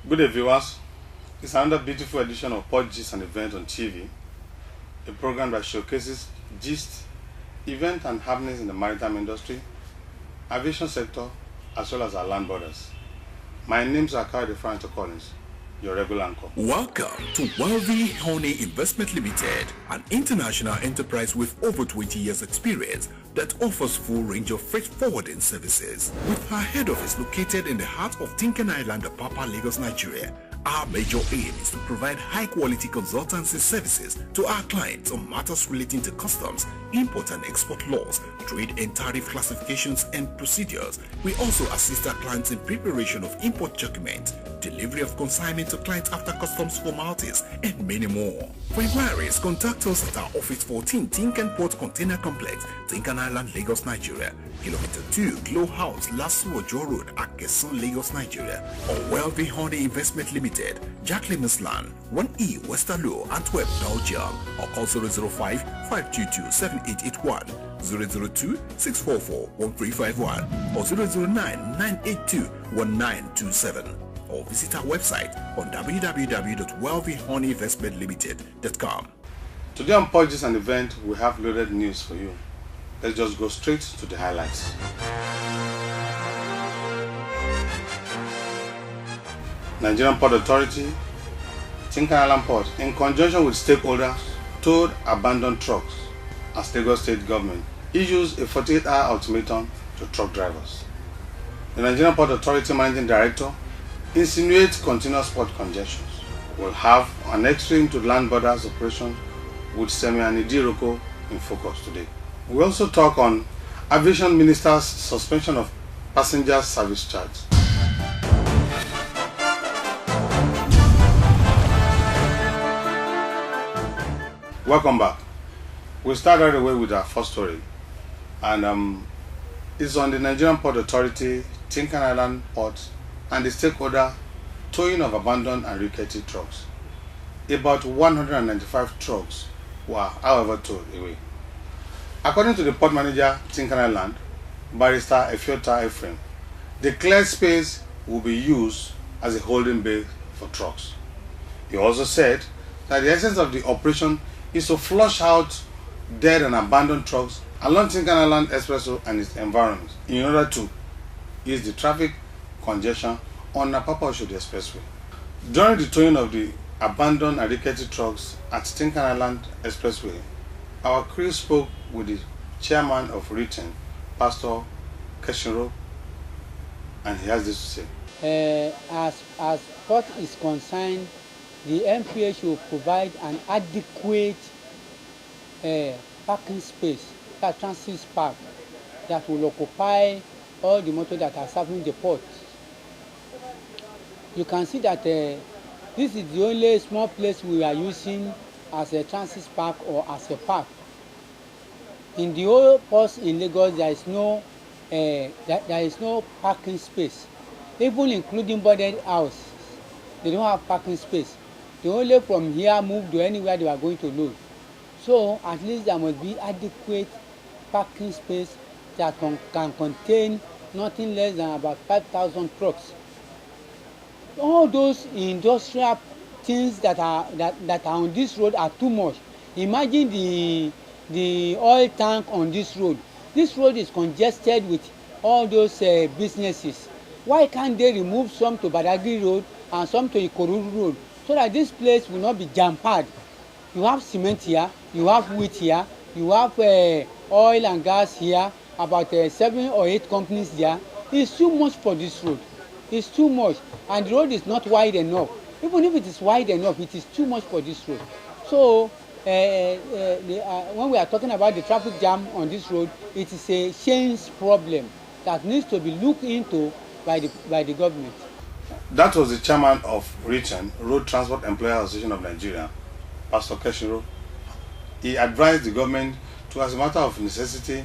Good day, viewers. It's another beautiful edition of Pod Gist and Event on TV, a program that showcases gist, events and happenings in the maritime industry, aviation sector, as well as our land borders. My name is Akari Franco Collins, your regular anchor. Welcome to Wealthy Honey Investment Limited, an international enterprise with over 20 years experience that offers full range of freight forwarding services. With our head office located in the heart of Tinkan Island, Apapa, Lagos, Nigeria, our major aim is to provide high-quality consultancy services to our clients on matters relating to customs, import and export laws, trade and tariff classifications and procedures. We also assist our clients in preparation of import documents, delivery of consignment to clients after customs formalities, and many more. For inquiries, contact us at our Office 14, Tinkan Port Container Complex, Tinkan Island, Lagos, Nigeria, Kilometer 2, Glow House, Lasso Ojo Road, Akeson, Lagos, Nigeria, or Wealthy Honey Investment Limited, Jacqueline Land, 1E, Westerlo, Antwerp, Belgium, or call 005-522-7881, 002-644-1351, or 009-982-1927. Or visit our website on www.wealthyhoneyyinvestmentlimited.com. Today on Pod Gist and Event, we have loaded news for you. Let's just go straight to the highlights. Nigerian Port Authority, Tinkan Island Port, in conjunction with stakeholders, towed abandoned trucks as Lagos State Government issues a 48-hour ultimatum to truck drivers. The Nigerian Port Authority Managing Director insinuates continuous port congestions. We'll have an extreme to land borders operation with Seme Oteri in focus today. We also talk on Aviation Minister's suspension of passenger service charge. Welcome back. We'll start right away with our first story, and it's on the Nigerian Port Authority, Tinkan Island Port, and the stakeholder towing of abandoned and rickety trucks. About 195 trucks were, however, towed away. According to the port manager, Tinkan Island, Barrister Efiota Ephraim, the cleared space will be used as a holding bay for trucks. He also said that the essence of the operation is to flush out dead and abandoned trucks along Tinkan Island Expressway and its environment in order to ease the traffic congestion on Apapa Oshodi Expressway. During the towing of the abandoned and rickety trucks at Tinkan Island Expressway, our crew spoke with the chairman of Written, Pastor Keshiro, and he has this to say. As port is concerned, the MPA should provide an adequate parking space, a transit park that will occupy all the motors that are serving the port. You can see that this is the only small place we are using as a transit park or as a park. In the whole ports in Lagos, there is no parking space, even including boarded houses. They don't have parking space. They only from here move to anywhere they are going to load. So at least there must be adequate parking space that can contain nothing less than about 5,000 trucks. All those industrial things that are on this road are too much. Imagine the oil tank on this road. This road is congested with all those businesses. Why can't they remove some to Badagry Road and some to Ikorodu Road so that this place will not be jam-packed? You have cement here, you have wheat here, you have oil and gas here, about 7 or 8 companies there. It's too much for this road. It's too much, and the road is not wide enough. Even if it is wide enough, it is too much for this road. So when we are talking about the traffic jam on this road, it is a change problem that needs to be looked into by the government. That was the chairman of Written, Road Transport Employers Association of Nigeria, Pastor Keshiro. He advised the government to, as a matter of necessity,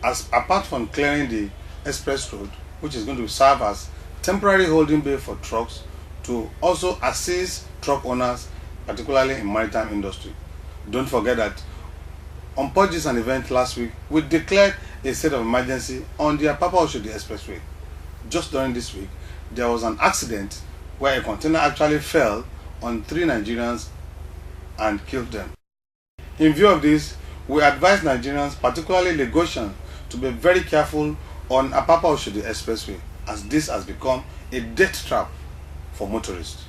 as apart from clearing the express road, which is going to serve as temporary holding bay for trucks, to also assist truck owners, particularly in maritime industry. Don't forget that on Pod Gist and Event last week, we declared a state of emergency on the Apapa Oshodi Expressway. Just during this week, there was an accident where a container actually fell on 3 Nigerians and killed them. In view of this, we advise Nigerians, particularly Lagosians, to be very careful on Apapa-Oshodi Expressway, as this has become a death trap for motorists.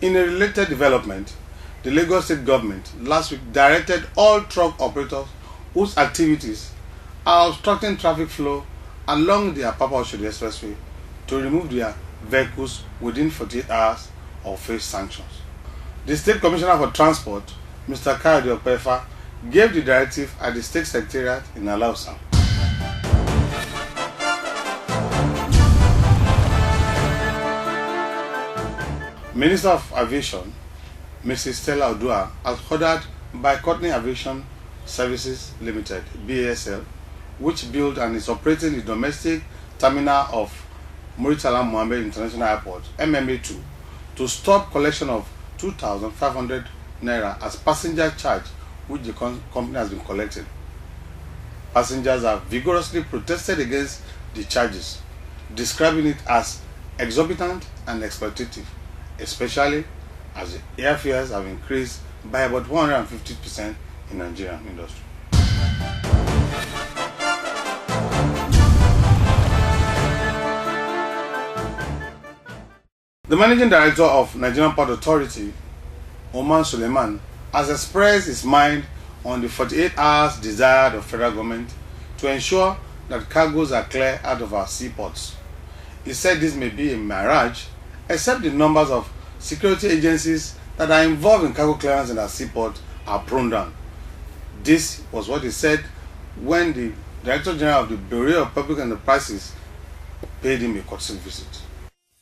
In a related development, the Lagos State government last week directed all truck operators whose activities are obstructing traffic flow along the Apapa-Oshodi Expressway to remove their vehicles within 48 hours or face sanctions. The State Commissioner for Transport, Mr. Kayode Opefa, gave the directive at the State Secretariat in Alausa. Minister of Aviation, Mrs. Stella Odua, has ordered by Courtney Aviation Services Limited, BASL, which built and is operating the domestic terminal of Murtala Mohammed International Airport, MMA2, to stop collection of 2,500 naira as passenger charge which the company has been collecting. Passengers have vigorously protested against the charges, describing it as exorbitant and exploitative, especially as the airfares have increased by about 150% in the Nigerian industry. The Managing Director of Nigerian Port Authority, Oman Suleiman, has expressed his mind on the 48 hours desire of federal government to ensure that cargoes are clear out of our seaports. He said this may be a mirage, except the numbers of security agencies that are involved in cargo clearance in our seaport are prone down. This was what he said when the Director General of the Bureau of Public Enterprises paid him a courtesy visit.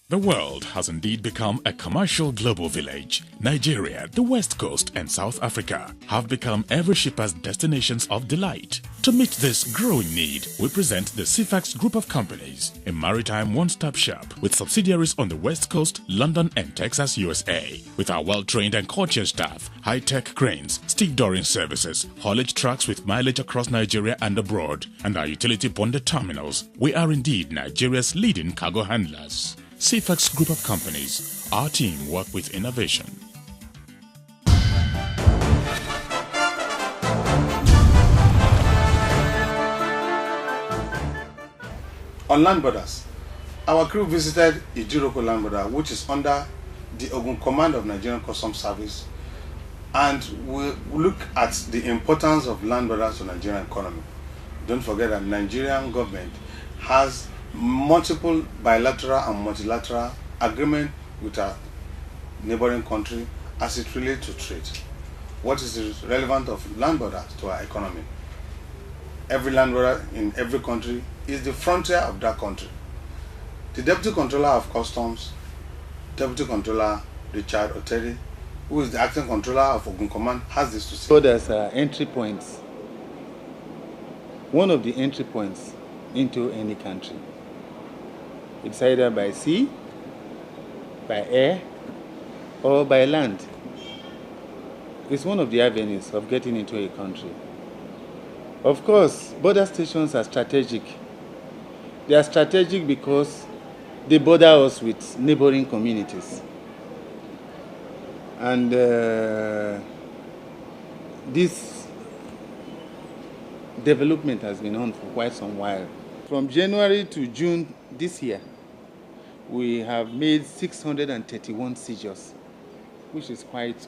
The world has indeed become a commercial global village. Nigeria, the West Coast and South Africa have become every shipper's destinations of delight. To meet this growing need, we present the CFAX Group of Companies, a maritime one-stop shop with subsidiaries on the West Coast, London and Texas, USA. With our well-trained and courteous staff, high-tech cranes, stevedoring services, haulage trucks with mileage across Nigeria and abroad, and our utility bonded terminals, we are indeed Nigeria's leading cargo handlers. CFAX Group of Companies. Our team work with innovation. On land borders, our crew visited Ijiroko land border, which is under the Ogun Command of Nigerian Customs Service, and we look at the importance of land borders to Nigerian economy. Don't forget that Nigerian government has multiple bilateral and multilateral agreement with our neighboring country as it relates to trade. What is the relevance of land borders to our economy? Every land border in every country is the frontier of that country. The Deputy Controller of Customs, Deputy Controller Seme Oteri, who is the Acting Controller of Ogun Command, has this to say. Borders are entry points. One of the entry points into any country. It's either by sea, by air, or by land. It's one of the avenues of getting into a country. Of course, border stations are strategic. They are strategic because they border us with neighboring communities. And this development has been on for quite some while. From January to June this year, we have made 631 seizures, which is quite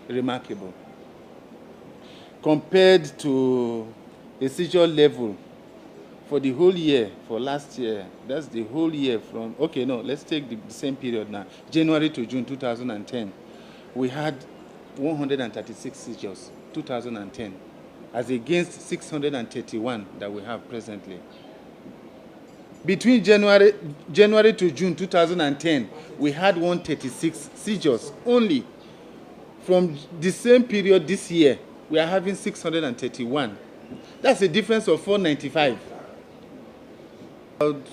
remarkable. Compared to the seizure level for the whole year, for last year, that's the whole year from, okay, no, let's take the same period now, January to June 2010, we had 136 seizures, 2010. As against 631 that we have presently. Between January to June 2010, we had 136 seizures only. From the same period this year, we are having 631. That's a difference of 495. About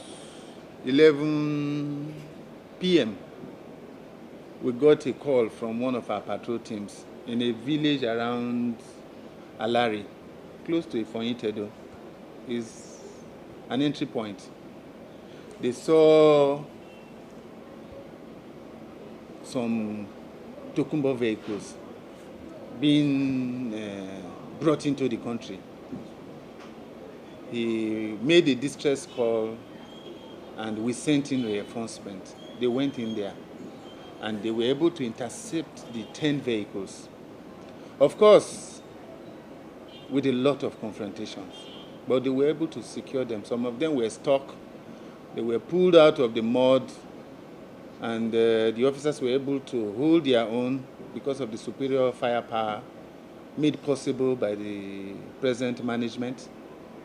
11 p.m., we got a call from one of our patrol teams in a village around Alari. close to Ifonyi-Tedo, is an entry point. They saw some Tokunbo vehicles being brought into the country. He made a distress call and we sent in reinforcement. They went in there and they were able to intercept the 10 vehicles. Of course, with a lot of confrontations, but they were able to secure them. Some of them were stuck. They were pulled out of the mud, and the officers were able to hold their own because of the superior firepower made possible by the present management.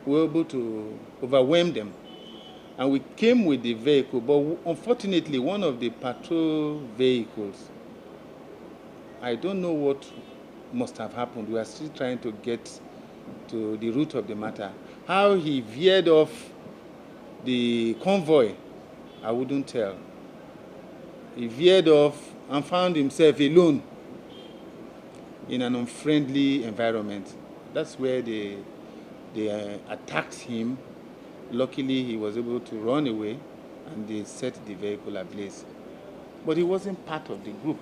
We were able to overwhelm them. And we came with the vehicle, but unfortunately, one of the patrol vehicles, I don't know what must have happened. We are still trying to get to the root of the matter. How he veered off the convoy, I wouldn't tell. He veered off and found himself alone in an unfriendly environment. That's where they attacked him. Luckily, he was able to run away and they set the vehicle ablaze. But he wasn't part of the group.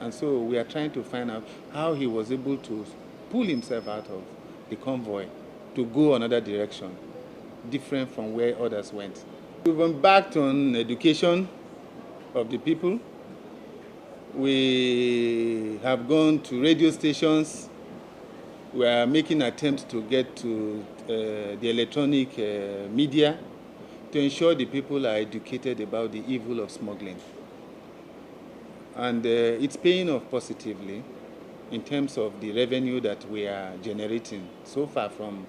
And so we are trying to find out how he was able to pull himself out of the convoy to go another direction, different from where others went. We've embarked on education of the people. We have gone to radio stations. We are making attempts to get to the electronic media to ensure the people are educated about the evil of smuggling. And it's paying off positively in terms of the revenue that we are generating so far from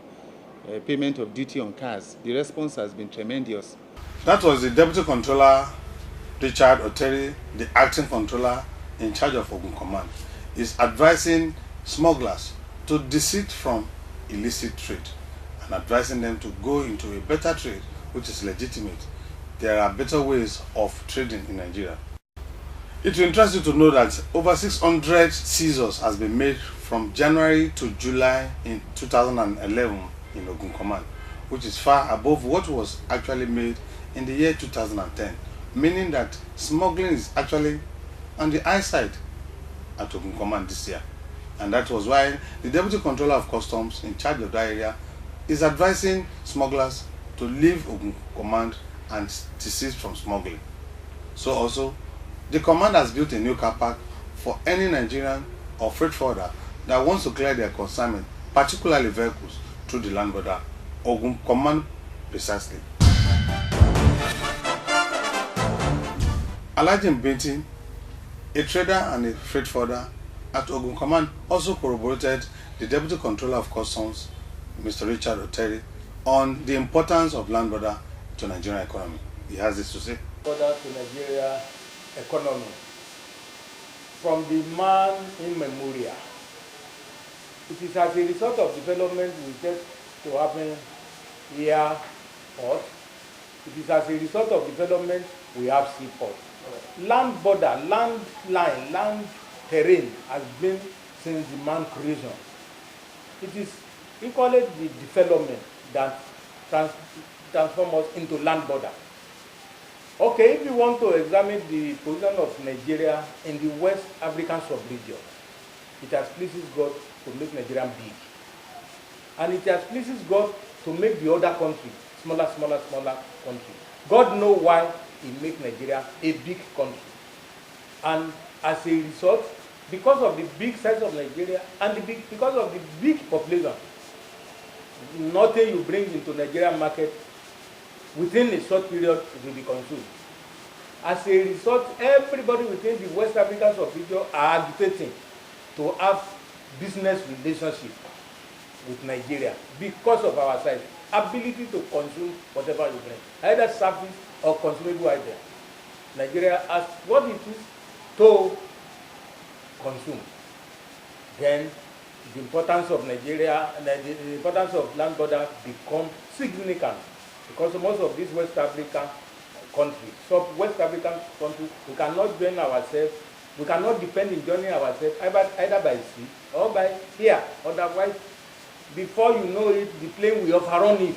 payment of duty on cars. The response has been tremendous. That was the Deputy Controller, Richard Oteri, the Acting Controller in charge of Ogun Command, is advising smugglers to desist from illicit trade and advising them to go into a better trade which is legitimate. There are better ways of trading in Nigeria. It will interest you to know that over 600 seizures has been made from January to July in 2011 in Ogun Command, which is far above what was actually made in the year 2010, meaning that smuggling is actually on the high side at Ogun Command this year. And that was why the Deputy Controller of Customs in charge of that area is advising smugglers to leave Ogun Command and desist from smuggling. So also, the command has built a new car park for any Nigerian or freight forwarder that wants to clear their consignment, particularly vehicles, through the land border. Ogun Command precisely. Alhaji Binti, a trader and a freight forwarder at Ogun Command, also corroborated the Deputy Controller of Customs, Mr. Richard Oteri, on the importance of land border to Nigerian economy. He has this to say. Border to Nigeria economy. From the man in memorial, it is as a result of development we get to happen here port. It is as a result of development we have seaport. Land border, land line, land terrain has been since the man creation. It is equally the development that transforms us into land border. Okay, if you want to examine the position of Nigeria in the West African sub-region, it has pleased God to make Nigeria big. And it has pleased God to make the other country smaller country. God knows why He made Nigeria a big country. And as a result, because of the big size of Nigeria and because of the big population, nothing you bring into Nigerian market within a short period will be consumed. As a result, everybody within the West African sub-region are agitating to have business relationship with Nigeria because of our size, ability to consume whatever you bring, either service or consumable item. Nigeria has what it is to consume. Then the importance of Nigeria and the importance of land border become significant because most of these West African countries, West African countries, we cannot join ourselves, we cannot depend in joining ourselves either by sea or by air. Otherwise, before you know it, the plane will overrun it.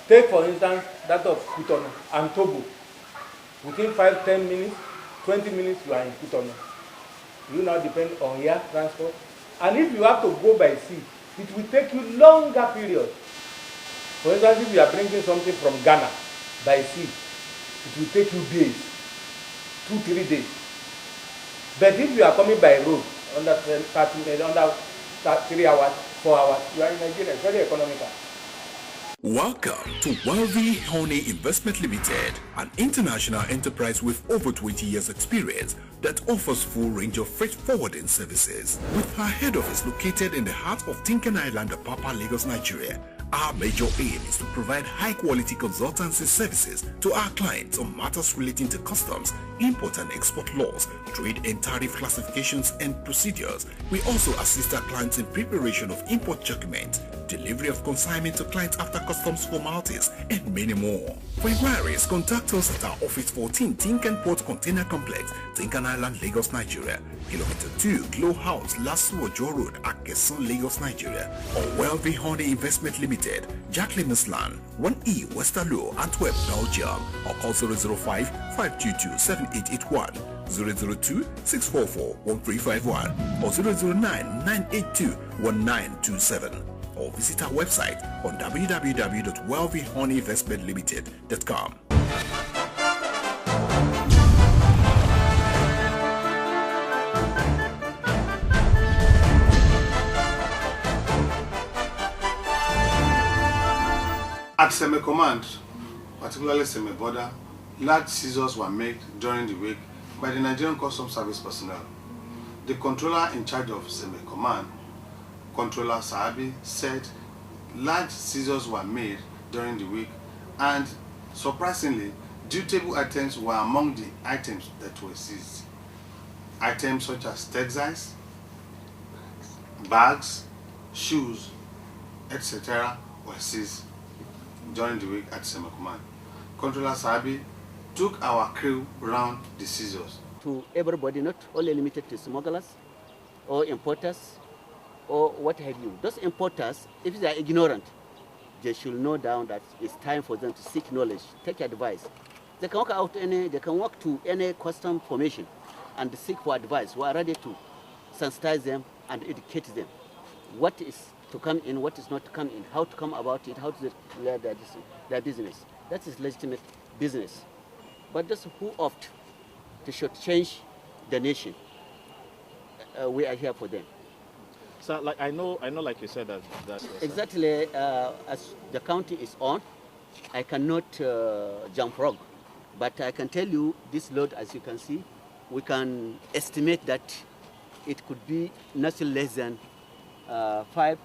Take for instance that of Cotonou and Togo. Within 5, 10 minutes, 20 minutes, you are in Cotonou. You now depend on air transport. And if you have to go by sea, it will take you longer period. For instance, if you are bringing something from Ghana by sea, it will take you days, 2, 3 days. But if you are coming by road, under 30 minutes, under 3 hours, 4 hours, you are in Nigeria. It's very economical. Welcome to Wealthy Honey Investment Limited, an international enterprise with over 20 years experience that offers full range of freight forwarding services. With our head office located in the heart of Tinkan Island, Apapa, Lagos, Nigeria, our major aim is to provide high-quality consultancy services to our clients on matters relating to customs, import and export laws, trade and tariff classifications and procedures. We also assist our clients in preparation of import documents, delivery of consignment to clients after customs formalities, and many more. For inquiries, contact us at our Office 14, Tinkan Port Container Complex, Tinkan Island, Lagos, Nigeria, Kilometer 2, Glow House, Lasu Ojo Road, Akeson, Lagos, Nigeria, or Wealthy Honey Investment Limited, Jacqueline Island, 1E, Westerlo, Antwerp, Belgium, or call 005-522-7881, 002-644-1351, or 009-982-1927. Or visit our website on www.wealthyhoneyinvestmentlimited.com. At Seme Command, particularly Seme Border, large seizures were made during the week by the Nigerian Customs Service personnel. The controller in charge of Seme Command, Controller Sahabi, said large seizures were made during the week, and surprisingly, dutable items were among the items that were seized. Items such as textiles, bags, shoes, etc. were seized during the week at Seme Command. Controller Sahabi took our crew around the seizures. To everybody, not only limited to smugglers or importers or what have you. Those importers, if they are ignorant, they should know down that it's time for them to seek knowledge, take advice. They can walk to any custom formation and seek for advice. We are ready to sensitize them and educate them. What is to come in, what is not to come in, how to come about it, how to declare their business. That is legitimate business. But those who opt to shortchange the nation, we are here for them. So, like I know, like you said that's exactly. As the county is on, I cannot jump rock, but I can tell you this load, as you can see, we can estimate that it could be nothing less than 5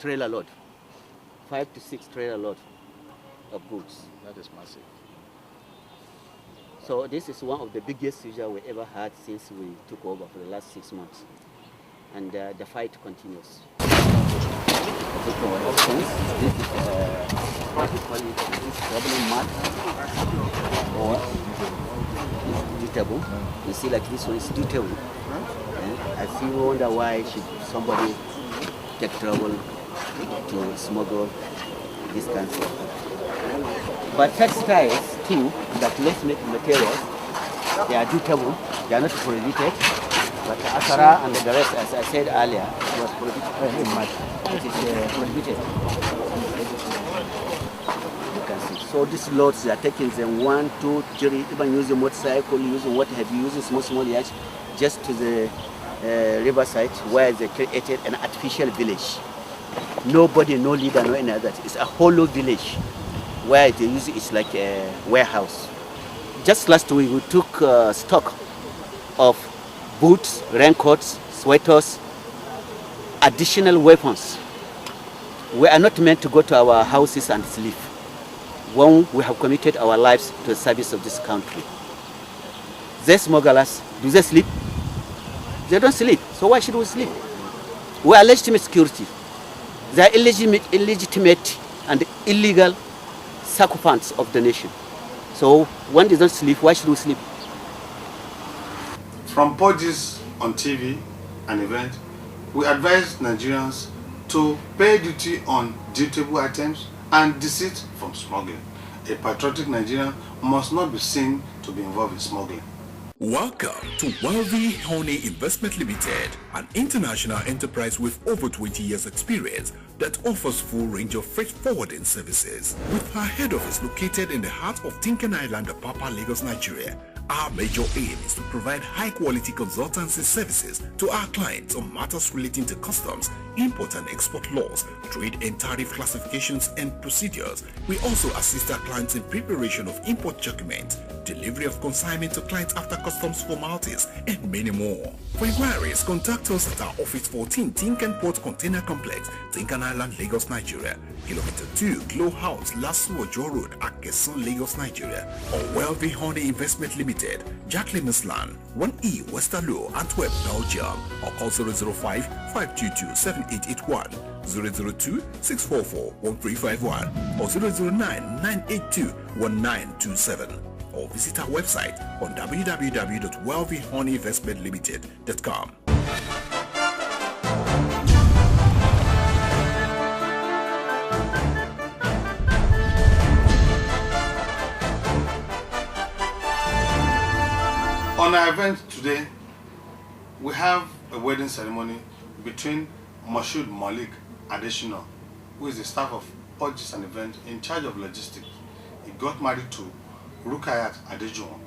trailer load, 5 to 6 trailer load of goods. That is massive. So this is one of the biggest seizures we ever had since we took over for the last 6 months. And the fight continues. This problem mat or dutable. You see, like this one is dutable. I feel wonder why should somebody take trouble to smuggle this kind of stuff. But textiles too, that less make materials, they are dutable. They are not prohibited. But Akara and the rest, as I said earlier, was prohibited. It is prohibited. You can see. So these loads, they are taking them 1, 2, 3, even using motorcycle, using what have you, using small yachts, just to the riverside where they created an artificial village. Nobody, no leader, no any other. It's a hollow village where they use it's like a warehouse. Just last week, we took stock of boots, raincoats, sweaters, additional weapons. We are not meant to go to our houses and sleep when we have committed our lives to the service of this country. They smugglers, do they sleep? They don't sleep, so why should we sleep? We are legitimate security. They are illegitimate and illegal sycophants of the nation. So one does not sleep, why should we sleep? From purges on TV and event, we advise Nigerians to pay duty on dutable items and desist from smuggling. A patriotic Nigerian must not be seen to be involved in smuggling. Welcome to Wealthy Honey Investment Limited, an international enterprise with over 20 years experience that offers full range of freight forwarding services. With our head office located in the heart of Tinkan Island, Apapa, Lagos, Nigeria, our major aim is to provide high-quality consultancy services to our clients on matters relating to customs, import and export laws, trade and tariff classifications and procedures. We also assist our clients in preparation of import documents, delivery of consignment to clients after customs formalities, and many more. For inquiries, contact us at our Office 14, Tinkan Port Container Complex, Tinkan Island, Lagos, Nigeria, Kilometer 2, Glow House, Lasso Ojo Road, Akeson, Lagos, Nigeria, or Wealthy Honey Investment Limited, Jacqueline Island, 1E, Westerlo, Antwerp, Belgium, or call 005-522-7881, 002-644-1351, or 009-982-1927. Or visit our website on www.wealthyhoneyyinvestmentlimited.com. On our event today, we have a wedding ceremony between Moshood Malik Adeshino, who is the staff of Purchase and Event in charge of logistics. He got married to Rukayat Adejuwon,